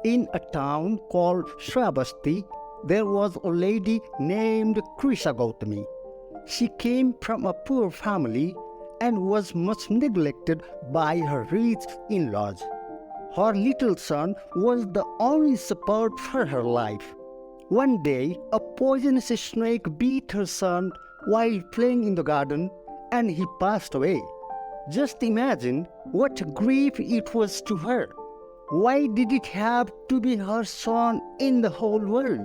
In a town called Shravasti, there was a lady named Krisha Gautami. She came from a poor family and was much neglected by her rich in-laws. Her little son was the only support for her life. One day, a poisonous snake bit her son while playing in the garden, and he passed away. Just imagine what grief it was to her. Why did it have to be her son in the whole world?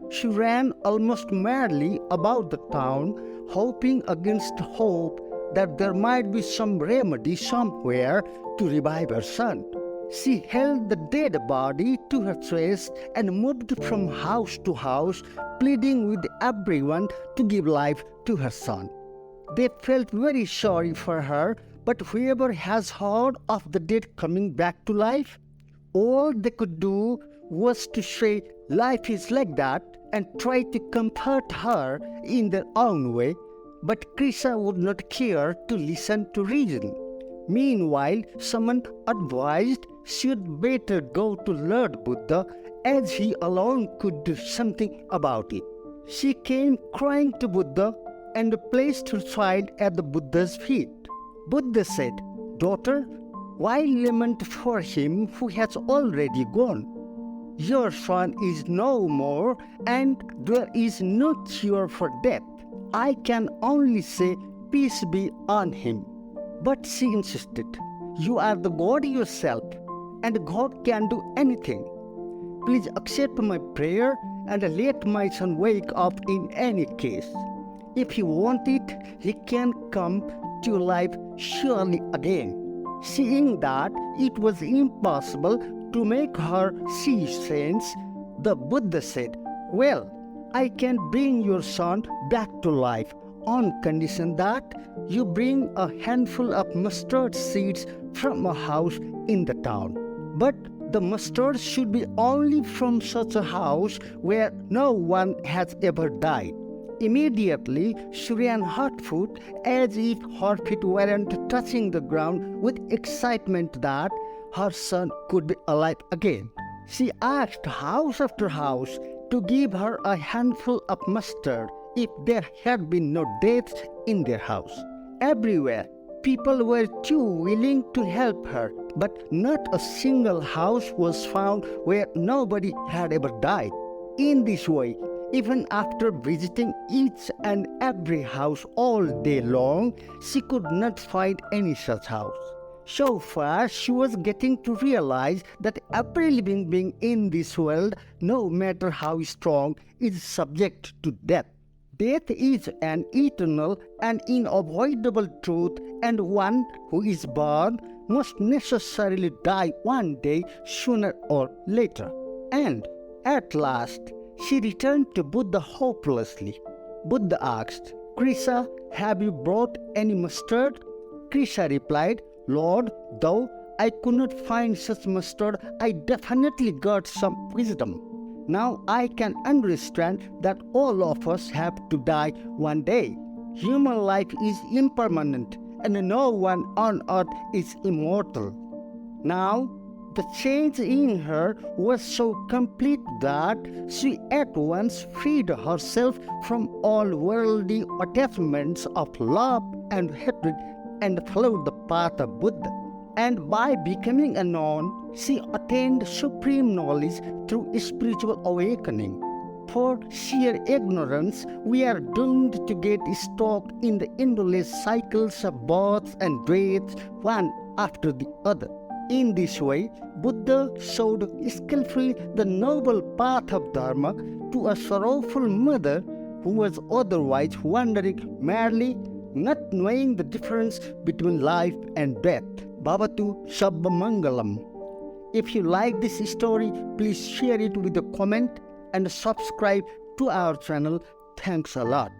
She ran almost madly about the town, hoping against hope that there might be some remedy somewhere to revive her son. She held the dead body to her chest and moved from house to house, pleading with everyone to give life to her son. They felt very sorry for her, but whoever has heard of the dead coming back to life? All they could do was to say life is like that and try to comfort her in their own way, but Krisha would not care to listen to reason. Meanwhile, someone advised she had better go to Lord Buddha, as he alone could do something about it. She came crying to Buddha and placed her child at the Buddha's feet. Buddha said, "Daughter, why lament for him who has already gone? Your son is no more, and there is no cure for death. I can only say, peace be on him." But she insisted, "You are the God yourself, and God can do anything. Please accept my prayer and let my son wake up in any case. If he wants it, he can come to life surely again." Seeing that it was impossible to make her see sense, the Buddha said, "Well, I can bring your son back to life on condition that you bring a handful of mustard seeds from a house in the town. But the mustard should be only from such a house where no one has ever died." Immediately, she ran hot foot as if her feet weren't touching the ground with excitement that her son could be alive again. She asked house after house to give her a handful of mustard if there had been no death in their house. Everywhere, people were too willing to help her, but not a single house was found where nobody had ever died. In this way, even after visiting each and every house all day long, she could not find any such house. So far, she was getting to realize that every living being in this world, no matter how strong, is subject to death. Death is an eternal and unavoidable truth, and one who is born must necessarily die one day, sooner or later. And at last, she returned to Buddha hopelessly. Buddha asked, "Krisha, have you brought any mustard?" Krisha replied, "Lord, though I could not find such mustard, I definitely got some wisdom. Now I can understand that all of us have to die one day. Human life is impermanent, and no one on earth is immortal." Now, the change in her was so complete that she at once freed herself from all worldly attachments of love and hatred and followed the path of Buddha. And by becoming a nun, she attained supreme knowledge through spiritual awakening. For sheer ignorance, we are doomed to get stuck in the endless cycles of births and deaths, one after the other. In this way, Buddha showed skillfully the noble path of Dharma to a sorrowful mother who was otherwise wandering madly, not knowing the difference between life and death. Bhavatu Sabba Mangalam. If you like this story, please share it with a comment and subscribe to our channel. Thanks a lot.